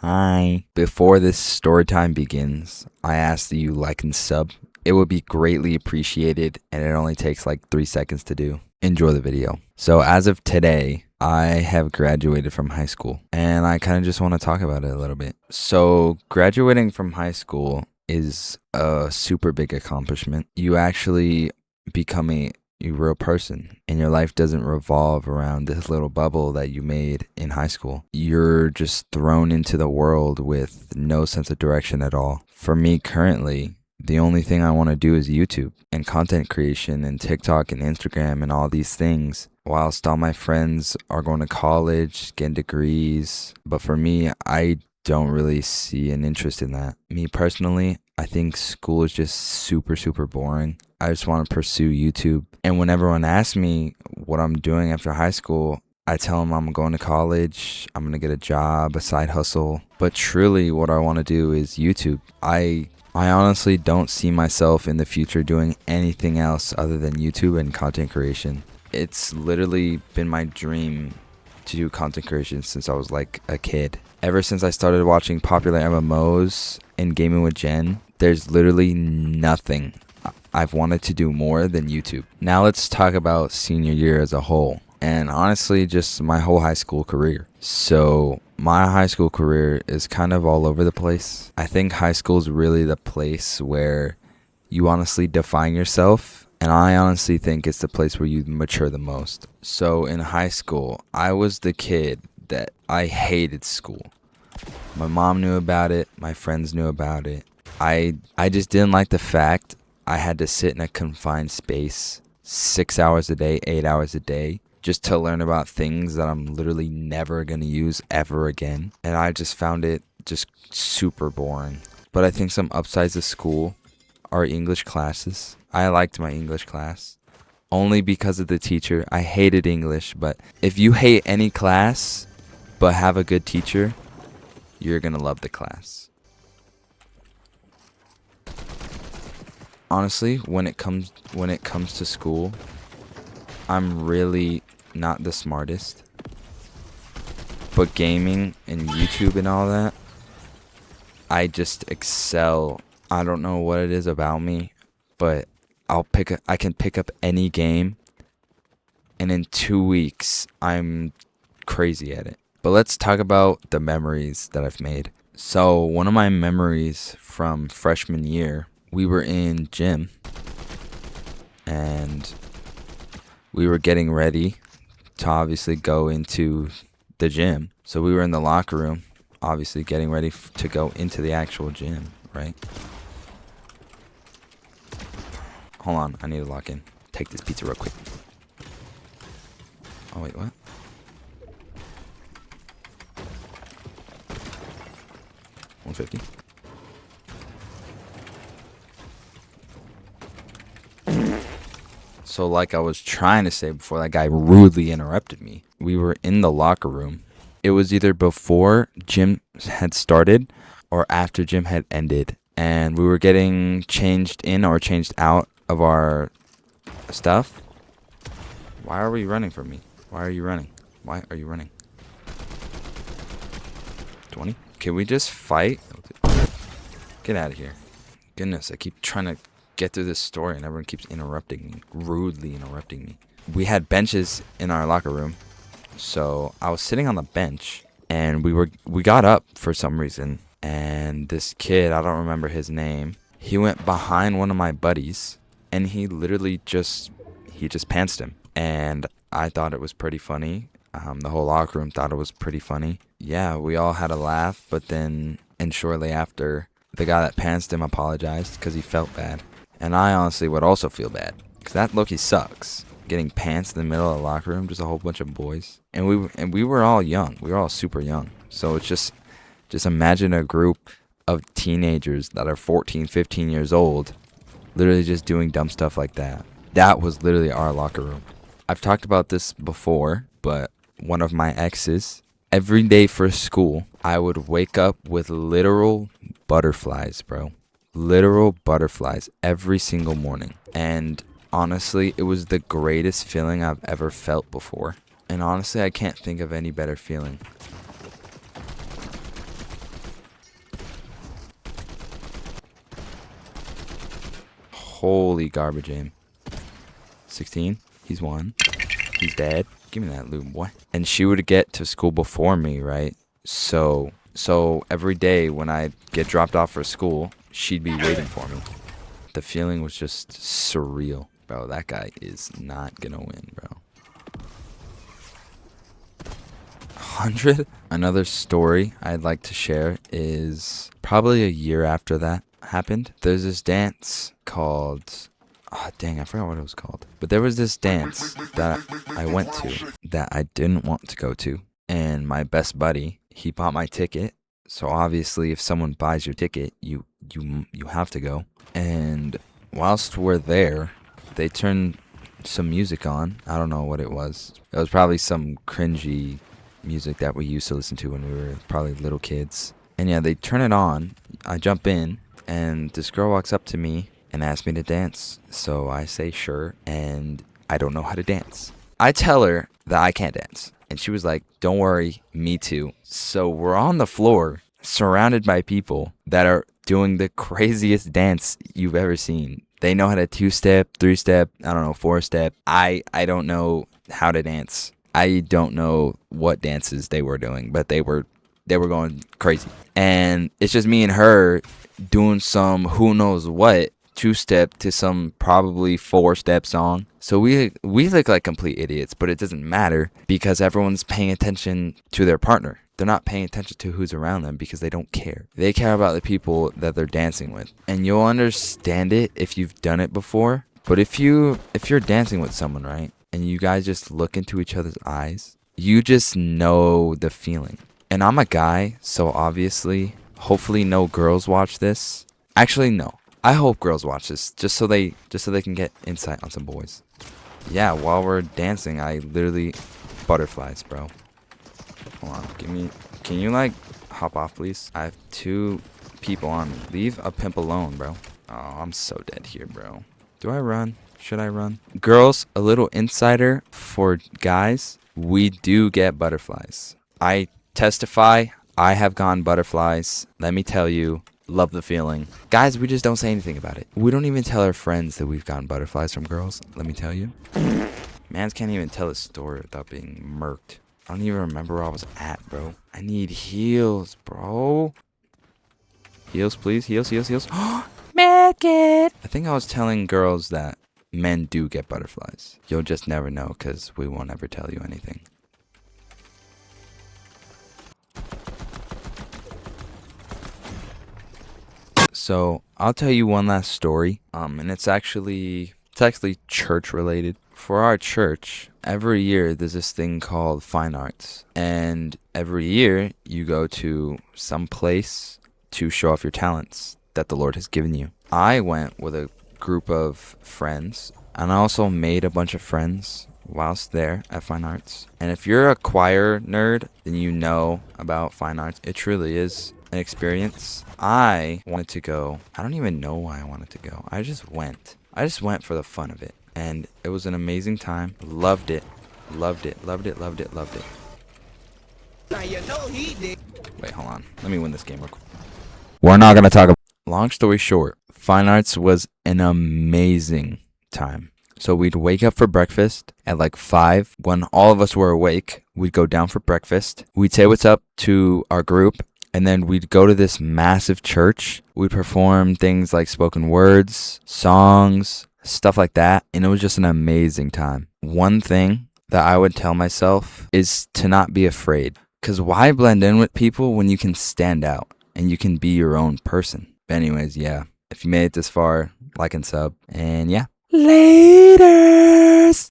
Hi. Before this story time begins, I ask that you like and sub. It would be greatly appreciated, and it only takes like 3 seconds to do. Enjoy the video. So, as of today, I have graduated from high school, and I kind of just want to talk about it a little bit. So, graduating from high school is a super big accomplishment. You actually become a real person, and your life doesn't revolve around this little bubble that you made in high school. You're just thrown into the world with no sense of direction at all. For me currently, the only thing I want to do is YouTube and content creation and TikTok and Instagram and all these things, whilst all my friends are going to college, getting degrees. But for me, I don't really see an interest in that. Me personally, I think school is just super, super boring. I just want to pursue YouTube. And when everyone asks me what I'm doing after high school, I tell them I'm going to college, I'm going to get a job, a side hustle. But truly, what I want to do is YouTube. I honestly don't see myself in the future doing anything else other than YouTube and content creation. It's literally been my dream to do content creation since I was like a kid. Ever since I started watching popular MMOs and gaming with Jen, there's literally nothing I've wanted to do more than YouTube. Now let's talk about senior year as a whole, and honestly just my whole high school career. So my high school career is kind of all over the place. I think high school is really the place where you honestly define yourself, and I honestly think it's the place where you mature the most. So in high school, I was the kid that I hated school. My mom knew about it, my friends knew about it. I just didn't like the fact I had to sit in a confined space 6 hours a day, 8 hours a day, just to learn about things that I'm literally never going to use ever again. And I just found it just super boring. But I think some upsides of school are English classes. I liked my English class only because of the teacher. I hated English, but if you hate any class but have a good teacher, you're going to love the class. Honestly, when it comes to school, I'm really not the smartest. But gaming and YouTube and all that, I just excel. I don't know what it is about me, but I can pick up any game, and in 2 weeks I'm crazy at it. But let's talk about the memories that I've made. So, one of my memories from freshman year, we were in gym and we were getting ready to obviously go into the gym. So we were in the locker room, obviously getting ready to go into the actual gym, right? Hold on, I need to lock in. Take this pizza real quick. Oh, wait, what? $150. So like I was trying to say before that guy rudely interrupted me, we were in the locker room. It was either before gym had started or after gym had ended, and we were getting changed in or changed out of our stuff. Why are we running from me? Why are you running? Why are you running? 20? Can we just fight? Get out of here. Goodness, I keep trying to get through this story and everyone keeps interrupting me, rudely interrupting me. We had benches in our locker room, so I was sitting on the bench and we got up for some reason, and this kid, I don't remember his name, he went behind one of my buddies and he literally just pantsed him, and I thought it was pretty funny. The whole locker room thought it was pretty funny. Yeah, we all had a laugh, but then and shortly after, the guy that pantsed him apologized because he felt bad. And I honestly would also feel bad, because that low-key sucks. Getting pants in the middle of the locker room, just a whole bunch of boys. And we were all young. We were all super young. So it's just imagine a group of teenagers that are 14, 15 years old, literally just doing dumb stuff like that. That was literally our locker room. I've talked about this before, but one of my exes, every day for school, I would wake up with literal butterflies, bro. Literal butterflies every single morning. And honestly, it was the greatest feeling I've ever felt before. And honestly, I can't think of any better feeling. Holy garbage aim. 16. He's one. He's dead. Give me that loot, boy. And she would get to school before me, right? So every day when I get dropped off for school, she'd be waiting for me. The feeling was just surreal. Bro, that guy is not gonna win, bro. 100? Another story I'd like to share is probably a year after that happened. There's this dance called... Oh, dang, I forgot what it was called. But there was this dance that I went to that I didn't want to go to. And my best buddy, he bought my ticket. So obviously, if someone buys your ticket, you have to go. And whilst we're there, they turned some music on. I don't know what it was. It was probably some cringy music that we used to listen to when we were probably little kids. And yeah, they turn it on. I jump in, and this girl walks up to me and asks me to dance. So I say sure, and I don't know how to dance. I tell her that I can't dance. And she was like, don't worry, me too. So we're on the floor, surrounded by people that are doing the craziest dance you've ever seen. They know how to 2-step, 3-step, I don't know, 4-step. I don't know how to dance. I don't know what dances they were doing, but they were going crazy. And it's just me and her doing some who knows what 2-step to some probably 4-step song. So we look like complete idiots, but it doesn't matter because everyone's paying attention to their partner. They're not paying attention to who's around them because they don't care. They care about the people that they're dancing with. And you'll understand it if you've done it before. But if you're dancing with someone, right, and you guys just look into each other's eyes, you just know the feeling. And I'm a guy, so obviously, hopefully no girls watch this. Actually, no. I hope girls watch this just so they can get insight on some boys. Yeah, while we're dancing, I literally butterflies, bro. Hold on, can you like hop off, please? I have 2 people on me. Leave a pimp alone, bro. Oh, I'm so dead here, bro. Do I run? Should I run? Girls, a little insider for guys, we do get butterflies. I testify, I have gotten butterflies. Let me tell you. Love the feeling. Guys, we just don't say anything about it. We don't even tell our friends that we've gotten butterflies from girls. Let me tell you. Mans can't even tell a story without being murked. I don't even remember where I was at, bro. I need heals, bro. Heals, please. Heals. Medkit! I think I was telling girls that men do get butterflies. You'll just never know because we won't ever tell you anything. So I'll tell you one last story, and it's actually church related. For our church, every year there's this thing called Fine Arts, and every year you go to some place to show off your talents that the Lord has given you. I went with a group of friends, and I also made a bunch of friends whilst there at Fine Arts. And if you're a choir nerd, then you know about Fine Arts. It truly is an experience. I wanted to go. I don't even know why I wanted to go. I just went for the fun of it. And it was an amazing time. Loved it. Now you know he did. Wait, hold on. Let me win this game real quick. We're not going to talk about... Long story short, Fine Arts was an amazing time. So we'd wake up for breakfast at like 5. When all of us were awake, we'd go down for breakfast. We'd say what's up to our group. And then we'd go to this massive church. We'd perform things like spoken words, songs, stuff like that. And it was just an amazing time. One thing that I would tell myself is to not be afraid. Because why blend in with people when you can stand out and you can be your own person? But anyways, yeah. If you made it this far, like and sub. And yeah. Laters!